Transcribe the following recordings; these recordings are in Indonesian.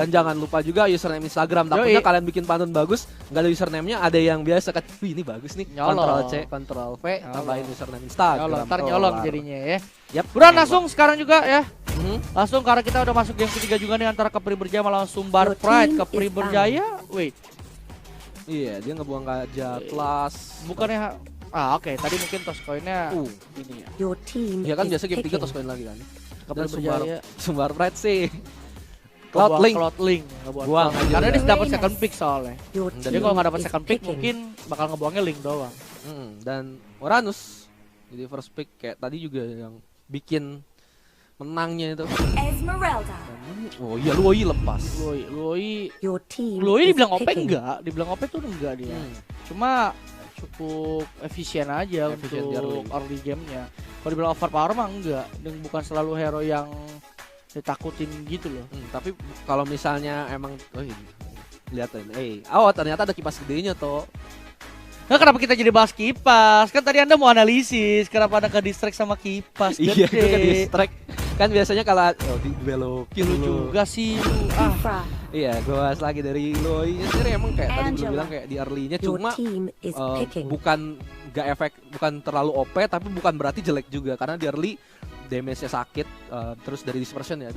Dan jangan lupa juga username Instagram. Takutnya kalian bikin pantun bagus, nggak ada username-nya, ada yang biasa kan, wih ini bagus nih. Ctrl C, Ctrl V, tambahin username Instagram. Ntar nyolong jadinya ya. Yap. Udah langsung sekarang juga ya. Langsung karena kita udah masuk game ketiga juga nih antara Kepri Berjaya melawan Sumbar Pride. Kepri Berjaya, wait. Iya, dia ngebuang gajah kelas. Bukannya oke, tadi mungkin toss coin-nya ini ya. Iya kan biasa game 3 toss coin lagi kan. Kepri Berjaya Sumbar Pride sih. Cloud Link. Buang aja. Karena dia dapat second pick soalnya. Jadi kalau nggak dapat second pick mungkin bakal ngebuangnya Link doang. Dan Uranus jadi first pick kayak tadi juga yang bikin menangnya itu. Esmeralda. Oh iya Luoi lepas. Luoi dibilang OP enggak? Dibilang OP tuh enggak dia. Cuma cukup efisien aja untuk early game-nya. Kalau dibilang overpower mah enggak. Dan bukan selalu hero yang ditakutin gitu loh. Tapi kalau misalnya emang lihatin, ternyata ada kipas gedenya toh. Nah, kenapa kita jadi bahas kipas? Kan tadi Anda mau analisis, kenapa Anda ke distract sama kipas gede? Iya, gue ke distract. Kan biasanya kalau dibelokin lu juga sih lu. Iya, gue bahas lagi dari Loi sendiri emang kayak tadi belum bilang kayak di early-nya cuma bukan terlalu OP tapi bukan berarti jelek juga karena di early damage-nya sakit, terus dari dispersion-nya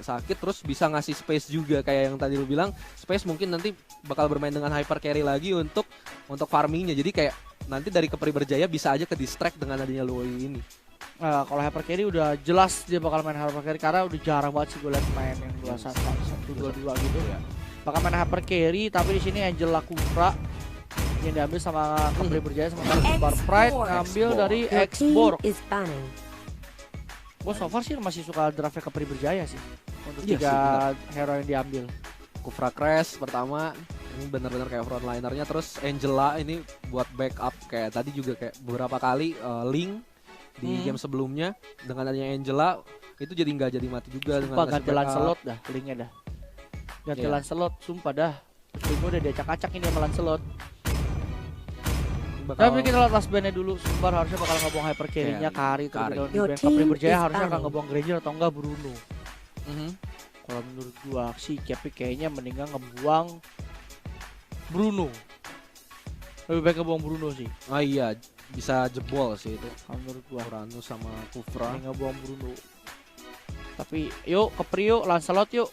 sakit, terus bisa ngasih space juga kayak yang tadi lu bilang, space mungkin nanti bakal bermain dengan hyper carry lagi untuk farmingnya, jadi kayak nanti dari Kepri Berjaya bisa aja ke distract dengan adanya Loi ini. Kalau hyper carry udah jelas dia bakal main hyper carry karena udah jarang banget sih gue liat main yang 2-1-1-2-2 gitu ya. Bakal main hyper carry tapi di sini Angela Kufra yang diambil sama Kepri Berjaya sama Sumbar Pride ngambil dari X-Borg. Gue so far sih masih suka draftnya Kepri Berjaya sih untuk 3 hero yang diambil. Kufra Crash pertama ini benar-benar kayak frontlinernya, terus Angela ini buat backup kayak tadi juga kayak beberapa kali Link di game sebelumnya dengan adanya Angela itu jadi nggak jadi mati juga. Sumpah ganti Lancelot dah Linknya dah. Ganti Lancelot sumpah dah. Link udah diacak-acak ini sama Lancelot. Tapi kita lihat last bandnya dulu. Sumbar harusnya bakal ngebuang hyper carry-nya Kari. Kepri Berjaya harusnya akan ngebuang Granger atau enggak Bruno. Kalau menurut gua sih Kepi kayaknya mendingan ngebuang Bruno. Lebih baik ngebuang Bruno sih. Oh iya, bisa jebol sih itu. Menurut gua Uranus sama Kufra ngebuang Bruno. Tapi yuk Kepri yuk, Lancelot yuk.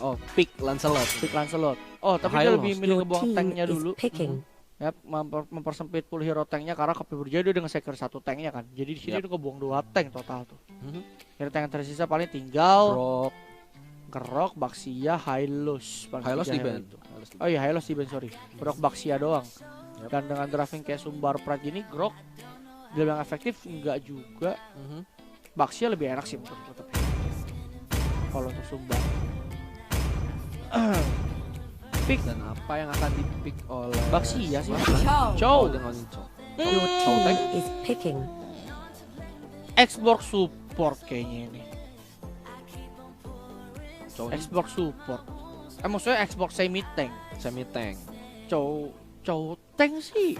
Oh, pick Lancelot. Oh, tapi dia lebih milih ngebuang tanknya dulu. Ya, mempersempit pool hero tanknya karena Kepri Berjaya dia udah nge-secure 1 tanknya kan. Jadi di sini udah ngebuang 2 tank total tuh. Hero tank yang tersisa paling tinggal Grok, Baxia, Hylos di ban. Oh iya, Hylos di ban, sorry. Grok, Baxia doang. Dan dengan drafting kayak Sumbar Pride ini, Grok dibilang efektif enggak juga. Baxia lebih enak sih menurut gue. Kalau untuk Sumbar. Pick dan apa yang akan dipick oleh Baxia sih. Chow. Dengan Chow. Xbox support kayaknya ini. Xbox support. Maksudnya Xbox semi tank. Chow tank sih.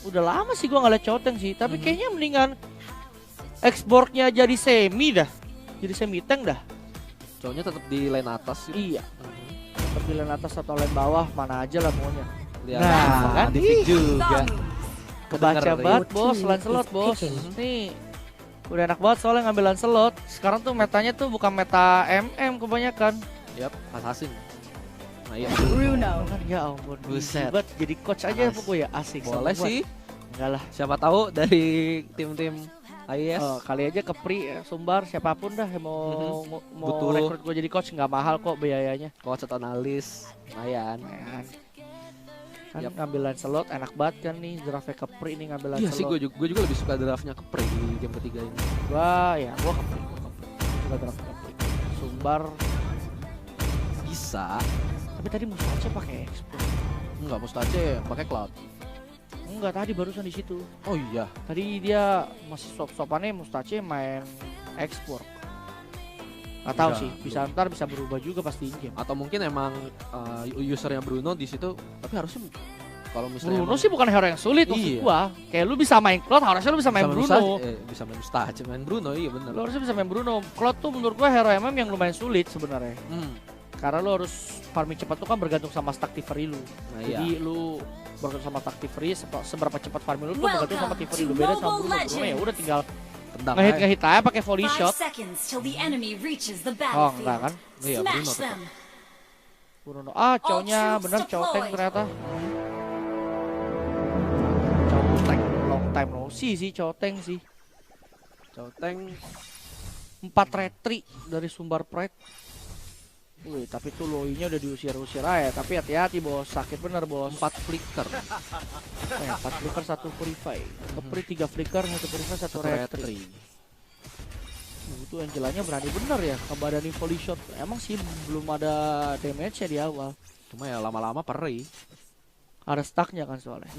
Udah lama sih gua ngeliat Chow tank sih, tapi kayaknya mendingan Xbox-nya jadi semi dah. Jadi semi tank dah. Chow-nya tetap di lane atas sih. Iya. Tetap di lane atas atau lane bawah, mana aja lah pokoknya. Nah, kan di pick juga. Kebaca banget bos, Lancelot bos. Nih udah enak banget soalnya ngambil Lancelot. Sekarang tuh metanya tuh bukan meta MM kebanyakan. Yap, assassin. Nah iya. Bruno. Ya ampun, buset. Jadi coach aja pokoknya asik. Boleh sih. Enggak lah. Siapa tahu dari tim-tim AIS. Kali aja Kepri, Sumbar, siapapun dah yang mau rekrut gue jadi coach nggak mahal kok biayanya. Coach atau analis, lumayan. Kan ngambil Lancelot enak banget kan nih, draftnya Kepri ini ngambil Lancelot. Iya sih, gue juga lebih suka draftnya Kepri di game ketiga ini. Gua Kepri. Suka draft Kepri. Sumbar bisa. Tapi tadi Mustache pakai Explode. Enggak, Mustache pakai Cloud. Enggak, tadi barusan di situ. Oh iya. Tadi dia masih sop-sopannya Mustache main Export. Nggak tahu sih, bisa ntar bisa berubah juga pasti in-game. Atau mungkin emang usernya Bruno di situ, tapi harusnya kalau misalnya Bruno sih bukan hero yang sulit maksud gua. Kayak lu bisa main Cloud, harusnya lu bisa main Bruno. Bisa main Mustache, main Bruno, iya benar. Lu harusnya bisa main Bruno. Cloud tuh menurut gua hero MM yang lumayan sulit sebenarnya. Karena lu harus farming cepat tuh kan bergantung sama stack Thievery lu. Nah, Jadi lu bergantung sama stack Thievery, seberapa cepat farming lu tuh bergantung sama Thievery lu. Beda sama Bruno ya udah tinggal tendang ngehit aja pakai volley shot. Oh enggak kan? Iya Bruno tetap. Bruno. Cowoknya bener cowok ternyata. Long time no see sih Coteng sih. Coteng 4 retri dari Sumbar Pride. Wih, tapi tuh Loi-nya udah diusir-usir aja. Tapi hati-hati bos, sakit bener bos. 4 flicker. 4 flicker 1 purify. Kepri 3 flicker 1 purify 1 retri. Itu Angelanya berani bener ya kebadanin volley shot. Emang sih belum ada damage-nya di awal. Cuma ya lama-lama perih. Ada stuck-nya kan soalnya.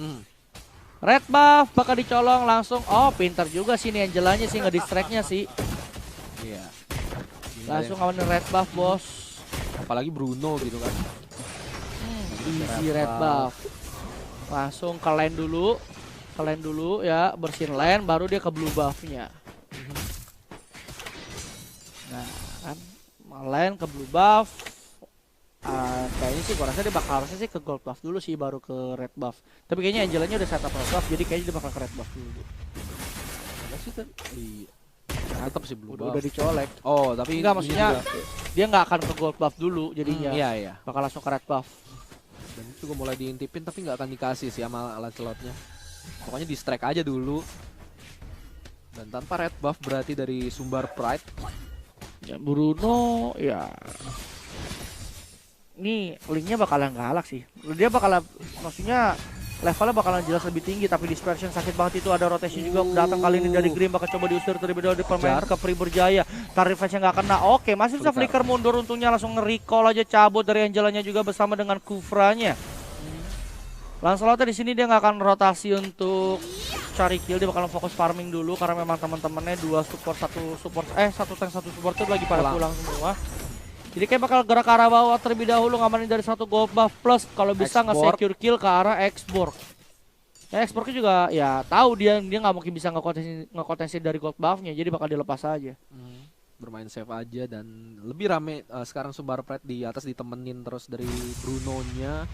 Red buff bakal dicolong langsung. Oh, pintar juga sih nih Angelanya sih ngedistract-nya sih. Iya. Langsung ngamanin red buff, bos. Apalagi Bruno gitu kan. Easy red buff. Langsung ke lane dulu. Ke lane dulu ya, bersihin lane baru dia ke blue buff-nya. Nah, kan lane ke blue buff. Kayaknya sih gua rasa dia bakal harusnya sih ke gold buff dulu sih baru ke red buff. Tapi kayaknya Angelanya udah setup red buff jadi kayaknya dia bakal ke red buff dulu. Ada sih kan. Tetap sih blue buff. Udah dicolek. Oh, tapi enggak maksudnya dia nggak akan ke gold buff dulu jadinya. Iya. Bakal langsung ke red buff. Dan itu juga mulai diintipin tapi nggak akan dikasih sih sama Lancelotnya. Pokoknya di strike aja dulu. Dan tanpa red buff berarti dari Sumbar Pride. Ya Bruno ya. Ini linknya bakalan galak sih. Dia bakalan maksudnya levelnya bakalan jelas lebih tinggi tapi dispersion sakit banget itu ada rotation juga datang kali ini dari Green bakal coba diusir terlebih dahulu di pemain ke Pri Berjaya. Tarifnya nggak kena. Oke, masih bisa flicker mundur untungnya langsung nge-recall aja cabut dari Angelanya juga bersama dengan Kufranya. Lancelot di sini dia nggak akan rotasi untuk cari kill, dia bakalan fokus farming dulu karena memang teman-temannya satu tank satu support itu lagi pada pulang semua. Jadi kayak bakal gerak ke arah bawah terlebih dahulu ngamanin dari satu gold buff plus kalau bisa nge-secure kill ke arah X-Borg. Ya X-Borgnya juga ya tahu dia nggak mungkin bisa ngekontensi dari gold buffnya jadi bakal dilepas aja. Bermain safe aja dan lebih rame sekarang Sumbar Pride di atas ditemenin terus dari Bruno-nya.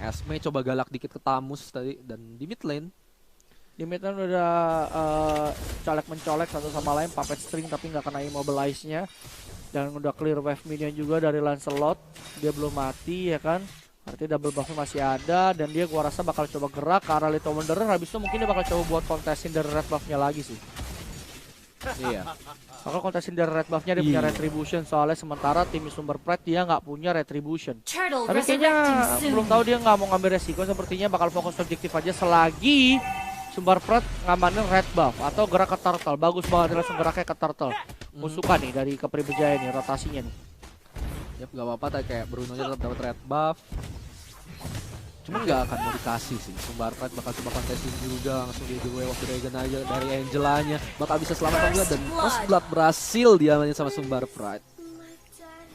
Esme coba galak dikit ke Tamus tadi dan di mid lane. Di mid lane udah colek-mencolek satu sama lain puppet string tapi nggak kena immobilize-nya. Dan udah clear wave minion juga dari Lancelot. Dia belum mati ya kan. Artinya double buff masih ada. Dan dia gua rasa bakal coba gerak ke arah Little Wanderer. Habis itu mungkin dia bakal coba buat kontesin dari red buff-nya lagi sih. Iya. Bakal kontesin dari red buff-nya dia punya retribution. Soalnya sementara tim Sumber Pride dia nggak punya retribution. Tapi kayaknya belum tahu dia nggak mau ngambil resiko. Sepertinya bakal fokus objektif aja selagi Sumbar Pride ngamanin red buff atau gerak ke turtle. Bagus banget langsung geraknya ke turtle. Musuhkan nih dari Kepri Berjaya nih rotasinya nih. Yap, gak apa-apa tadi kayak Bruno-nya tetap dapat red buff. Cuman nggak akan mau dikasih sih. Sumbar Pride bakal coba kontesin juga langsung di Way of the Dragon aja dari Angelanya. Bakal bisa selamat atau enggak dan First Blood berhasil diamanin sama Sumbar Pride.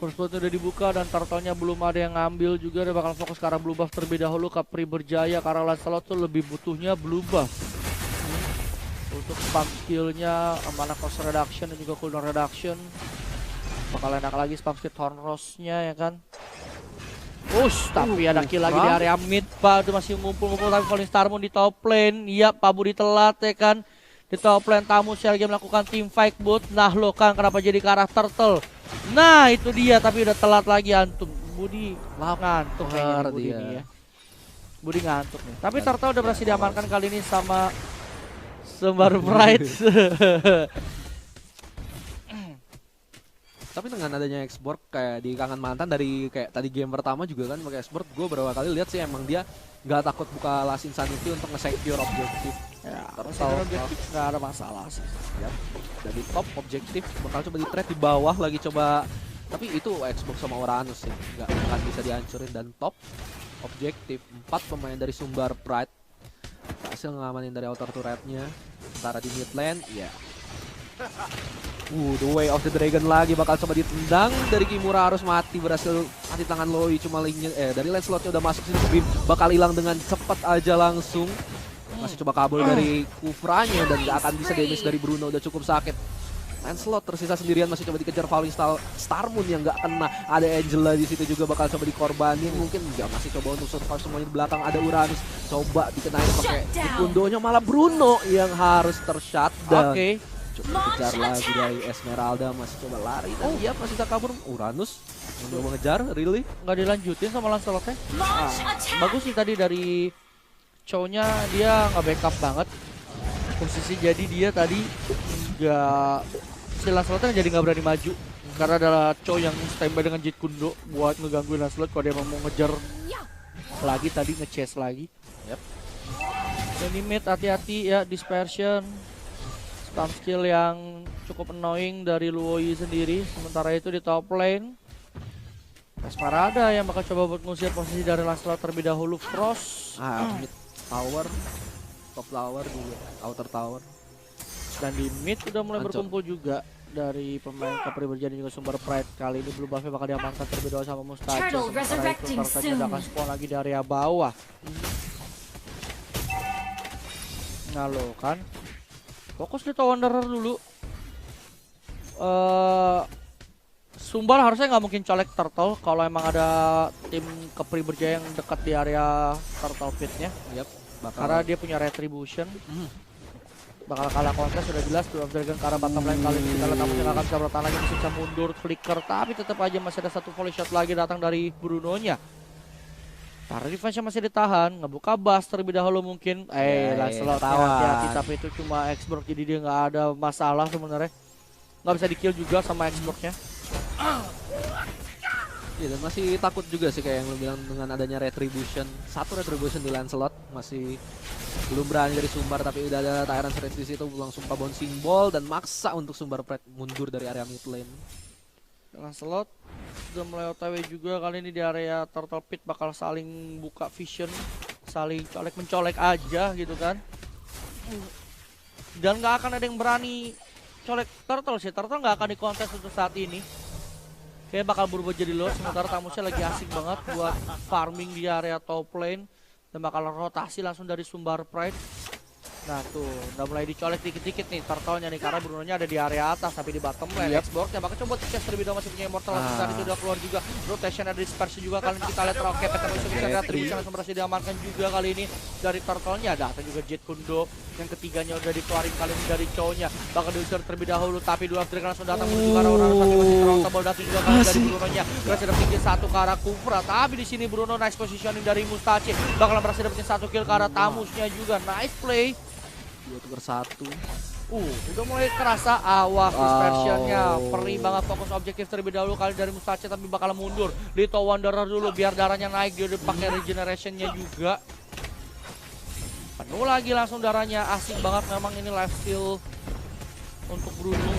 First Blood udah dibuka dan turtle-nya belum ada yang ngambil juga. Dia bakal fokus ke arah blue buff terlebih dahulu. Kepri Berjaya karena Lancelot tuh lebih butuhnya blue buff. Untuk spam skillnya, mana cost reduction dan juga cooldown reduction. Bakal enak lagi spam skill Thornrose-nya ya kan. Tapi ada kill lagi di area mid pak. Itu masih ngumpul-ngumpul tapi Falling Star Moon di top lane. Iya Pak Budi telat ya kan. Di top lane Tamus lagi melakukan team fight bot. Nah lo kan kenapa jadi ke arah turtle. Nah itu dia tapi udah telat lagi antum. Budi ngantuk kayaknya Budi nih ya. Budi ngantuk nih. Tapi turtle udah berhasil diamankan kali ini sama Sumbar Pride. Tapi dengan adanya X-Borg kayak di Kangen Mantan dari kayak tadi game pertama juga kan pakai X-Borg gue beberapa kali lihat sih emang dia nggak takut buka Last Insanity untuk nge-secure objektif. Ya, terus objektif nggak ada masalah sih. Yap. Dari top objektif bakal coba di-trade di bawah lagi coba. Tapi itu Xbox sama Uranus ya nggak akan bisa dihancurin dan top objektif 4 pemain dari Sumbar Pride berhasil ngamanin dari outer turretnya. Sementara di mid lane ya. The Way of the Dragon lagi bakal coba ditendang dari Kimura harus mati berhasil mati tangan Loi cuma linknya dari Lancelotnya udah masuk sini Bim bakal hilang dengan cepat aja langsung masih coba kabul dari Kufranya dan gak akan bisa damage dari Bruno udah cukup sakit Lancelot tersisa sendirian, masih coba dikejar Falling Starmoon yang nggak kena. Ada Angela di situ juga bakal coba dikorbanin, mungkin nggak, masih coba untuk survive semuanya di belakang. Ada Uranus coba dikenain pakai Kundonya, malah Bruno yang harus tershutdown. Coba kejar lagi dari Esmeralda, masih coba lari dan dia masih bisa kabur. Uranus mencoba mengejar, really nggak dilanjutin sama Lancelotnya. Bagus sih tadi dari Chow-nya, dia nggak backup banget posisi, jadi dia tadi nggak, si Lancelotnya jadi nggak berani maju karena ada Chow yang standby dengan Jeet Kundo buat ngegangguin Lancelot kalau dia mau ngejar lagi tadi, nge-chase lagi. Limit, hati-hati ya, dispersion, spam skill yang cukup annoying dari Luoyi sendiri. Sementara itu di top lane Esmeralda yang bakal coba buat ngusir posisi dari Lancelot terlebih dahulu. Frost mid tower, top tower juga, outer tower. Dan di mid udah mulai berkumpul juga dari pemain Capri Berjaya juga Sumber Pride. Kali ini blue buffnya bakal diamankan terlebih dahulu sama Mustache. Sementara itu Tartanya udah akan spawn lagi di area bawah. Nah lo kan fokus di Wanderer dulu. Sumbar harusnya nggak mungkin colek Turtle kalau emang ada tim Capri Berjaya yang dekat di area Turtle Pit-nya. Karena dia punya Retribution. Bakal kalah kontes sudah jelas. Blue Dragon ke arah bottom lane kali ini. Kita lihat tamunya nggak akan bisa bertahan lagi, masih bisa mundur, flicker. Tapi tetap aja masih ada satu volley shot lagi datang dari Bruno-nya. Karena defense-nya masih ditahan, ngebuka bus terlebih dahulu mungkin. Lancelot hati-hati, tapi itu cuma X-Borg, jadi dia nggak ada masalah sebenarnya. Nggak bisa di-kill juga sama X-Borg-nya. Iya, dan masih takut juga sih kayak yang lu bilang dengan adanya Retribution. Satu Retribution di Lancelot, masih belum berani dari Sumbar, tapi udah ada Tyrant Rage di situ, langsung bouncing ball dan maksa untuk Sumbar Pride mundur dari area mid lane. Lancelot udah mulai OTW juga kali ini di area Turtle Pit, bakal saling buka vision, saling colek-mencolek aja gitu kan. Dan nggak akan ada yang berani colek Turtle sih, Turtle nggak akan dikontes untuk saat ini. Kayak bakal berubah jadi low, sementara Tamusnya lagi asik banget buat farming di area top lane. Dan bakal rotasi langsung dari Sumbar Pride. Nah tuh, udah mulai dicolek dikit-dikit nih Turtle-nya nih, karena Bruno-nya ada di area atas tapi di bottom lane. Xbox yang bakal coba chase terlebih dahulu, masih punya Immortal langsung saat itu udah keluar juga. Rotation ada dispersion juga, kali ini kita lihat Rocket Peter bisa Retribution langsung berhasil diamankan juga kali ini dari Turtle-nya. Datang juga Jeet Kundo, yang ketiganya udah dikeluarin kali ini dari Chow-nya. Bakal diusir terlebih dahulu, tapi dua Dragon langsung datang menuju ke arah orang tapi masih trouble. Datang juga kali dari Bruno-nya. Berhasil dapetin satu ke arah Kufra, tapi di sini Bruno nice positioning dari Mustache. Bakal berhasil dapetin satu kill ke arah Tamusnya juga. Nice play. 2-1. Udah mulai kerasa awak dispersionnya. Perih banget, fokus objektif terlebih dahulu kali dari Mustache, tapi bakal mundur. Di Wanderer dulu biar darahnya naik, dia udah pakai regenerationnya juga. Penuh lagi langsung darahnya, asik banget memang ini life steal untuk Bruno.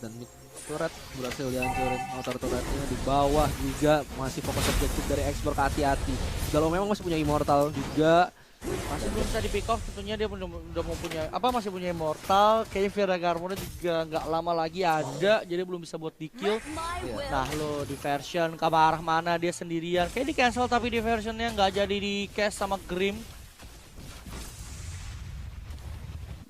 Dan mid turret berhasil dihancurin, outer turretnya di bawah juga masih fokus objektif dari Xborg, hati-hati. Kalau memang masih punya Immortal juga. Masih belum bisa di pick off, tentunya dia udah mau punya masih punya Immortal. Kayaknya Vera Garmonnya juga nggak lama lagi ada, jadi belum bisa buat di kill. Nah lo diversion ke arah mana, dia sendirian kayak di cancel, tapi diversionnya nggak jadi di cash sama Grim.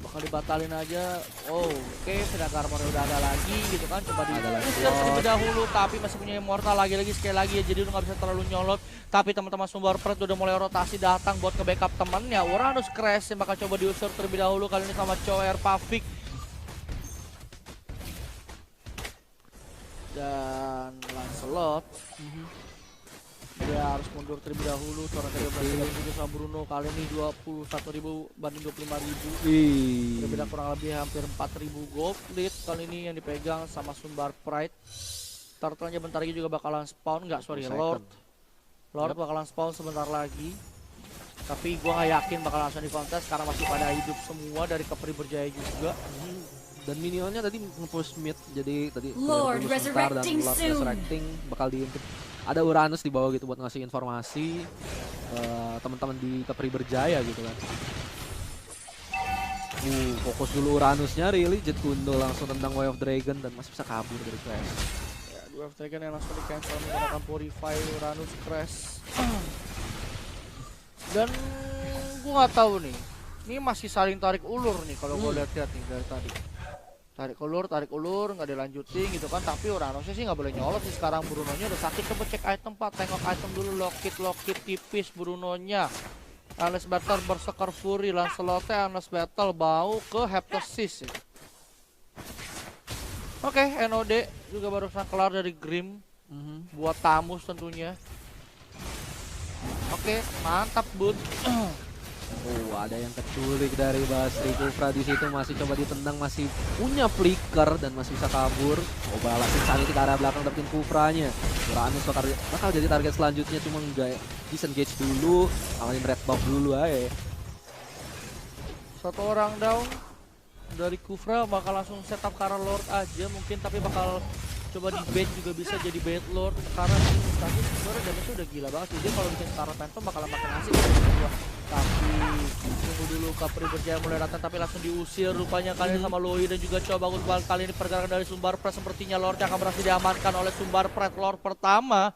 Bakal dibatalin aja. Oke, Vera Garmonnya udah ada lagi gitu kan, coba diusir terlebih dahulu, tapi masih punya Immortal lagi sekali lagi ya, jadi udah nggak bisa terlalu nyolot. Tapi teman-teman Sumbar Pride udah mulai rotasi datang buat nge-backup temannya. Uranus Crash yang bakal coba diusir terlebih dahulu kali ini sama Choer Pavik. Dan Lancelot dia harus mundur terlebih dahulu. Seorang tadi berhasil juga sama Bruno, kali ini 21.000 banding 25.000. Berbeda kurang lebih hampir 4.000 gold lead kali ini yang dipegang sama Sumbar Pride. Turtle-nya bentar lagi juga bakalan spawn, Lord bakalan spawn sebentar lagi. Tapi gua nggak yakin bakal langsung dikontes karena masih pada hidup semua dari Capri Berjaya juga. Dan minionnya tadi nge-push mid, jadi tadi Lord Resurrecting dan Lord Resurrecting bakal diintip. Ada Uranus di bawah gitu buat ngasih informasi teman-teman di Capri Berjaya gitu kan. Fokus dulu Uranusnya, really. Jeet Kundo langsung tendang Way of Dragon dan masih bisa kabur dari Crash. Way of Dragon yang langsung di cancel menggunakan Purify Uranus Crash. Dan gue nggak tahu nih, ini masih saling tarik ulur nih kalau gue lihat nih dari tadi. tarik ulur nggak dilanjutin gitu kan, tapi Uranosnya sih nggak boleh nyolot sih sekarang. Brunonya udah sakit. Coba cek item Pak, tengok item dulu. Lockit tipis Brunonya. Endless Battle Berserker Fury, Lancelotnya Endless Battle bau ke Heptasis. Oke, NOD juga barusan kelar dari Grim. Buat Tamus tentunya. Oke, mantap Bud. Oh, ada yang keculik dari Basri. Kufra di situ masih coba ditendang, masih punya flicker dan masih bisa kabur. Oh, balasin Sanity ke arah belakang dapetin Kufranya. Uranus bakal jadi target selanjutnya, cuma enggak disengage dulu, amalin red buff dulu aja. Satu orang down dari Kufra, bakal langsung setup ke arah Lord aja mungkin, tapi bakal coba di bait juga bisa jadi bait Lord karena tadi sebenarnya damage udah gila banget sih. Dia kalau bikin Star Phantom bakalan makin asik ya. Tapi tunggu dulu, Capri berjaya mulai datang tapi langsung diusir rupanya kali ini sama Loi, dan juga coba bagus banget kali ini pergerakan dari Sumbar Press. Sepertinya Lord yang akan berhasil diamankan oleh Sumbar Press. Lord pertama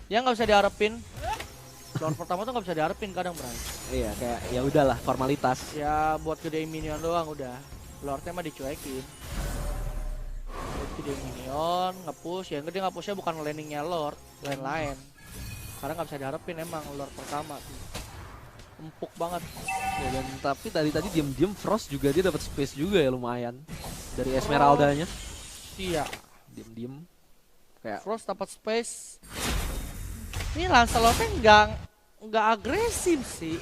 yang nggak bisa diharapin. Lord pertama tuh nggak bisa diharapin kadang, Bray. Iya, kayak ya udahlah formalitas. Ya buat gedein minion doang udah. Lordnya mah dicuekin. Gede minion, nge-push, yang gede nge-pushnya bukan landingnya Lord, lain-lain. Karena nggak bisa diharapin emang Lord pertama tuh. Empuk banget. Ya, dan tapi tadi diem-diem Frost juga dia dapat space juga ya lumayan dari Esmeraldanya. Iya. Diem-diem kayak Frost dapat space. Ini Lancelotnya nggak agresif sih.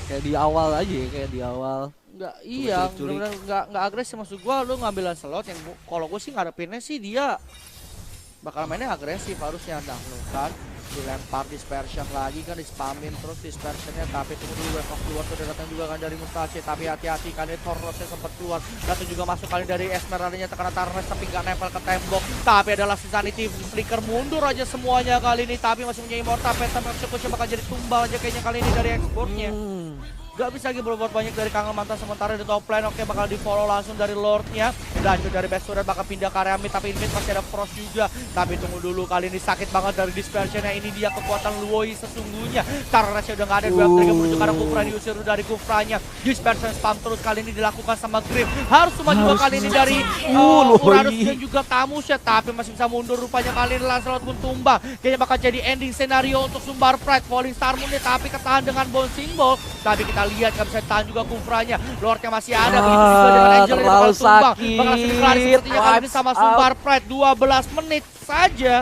Kayak di awal aja, kayak di awal. Nggak, iya, bener-bener nggak agresif. Maksud gua lu ngambil Lancelot yang kalau gue sih ngarepinnya sih dia bakal mainnya agresif harusnya. Nah, lu kan dilempar dispersion lagi kan, dispamin terus dispersionnya, tapi tunggu dulu, wave of keluar sudah datang juga kan dari Mustache, tapi hati-hati kali ini Torosnya sempat keluar, datang juga masuk kali dari Esmeraldanya terkena Tarnes tapi nggak nempel ke tembok, tapi adalah Sanity flicker mundur aja semuanya kali ini, tapi masih punya Immortal Phantom Execution bakal jadi tumbal aja kayaknya kali ini dari exportnya. Gak bisa lagi berbuat banyak dari Kangen Mantan, sementara di top lane oke bakal di follow langsung dari Lordnya. Dacu dari Best Surat bakal pindah ke area mid, tapi mid masih ada Frost juga. Tapi tunggu dulu, kali ini sakit banget dari dispersionnya. Ini dia kekuatan Luoi sesungguhnya. Tarnesnya udah gak ada, dua trigger menuju ke arah Kufra, diusir dari Kufranya. Dispersion spam terus kali ini dilakukan sama Grim. Harus cuma juga kali ini dari Uranus dan juga Tamus ya, tapi masih bisa mundur rupanya kali ini. Lancelot pun tumbang. Kayaknya bakal jadi ending scenario untuk Sumbar Pride. Falling Star Moon tapi ketahan dengan Bouncing Ball. Tapi kita lihat gak bisa tahan juga Kufranya. Lordnya masih ada, begitu juga dengan Angel yang bakal tumbang. Bakal langsung dikelar sepertinya kali ini sama Sumbar Pride. 12 menit saja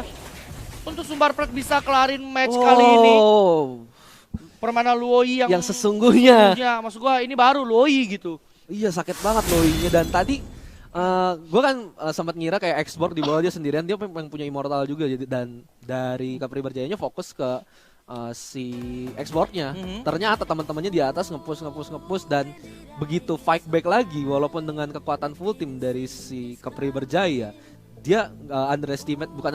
untuk Sumbar Pride bisa kelarin match kali ini. Permainan Luoi yang sesungguhnya. Maksud gua ini baru Luoi gitu. Iya, sakit banget Luoi-nya. Dan tadi gue kan sempat ngira kayak export di bawah dia sendirian, dia memang punya Immortal juga, dan dari Capri Berjayanya fokus ke si exportnya. Ternyata teman-temannya di atas nge-push dan begitu fight back lagi walaupun dengan kekuatan full team dari si Capri Berjaya, dia underestimate, bukan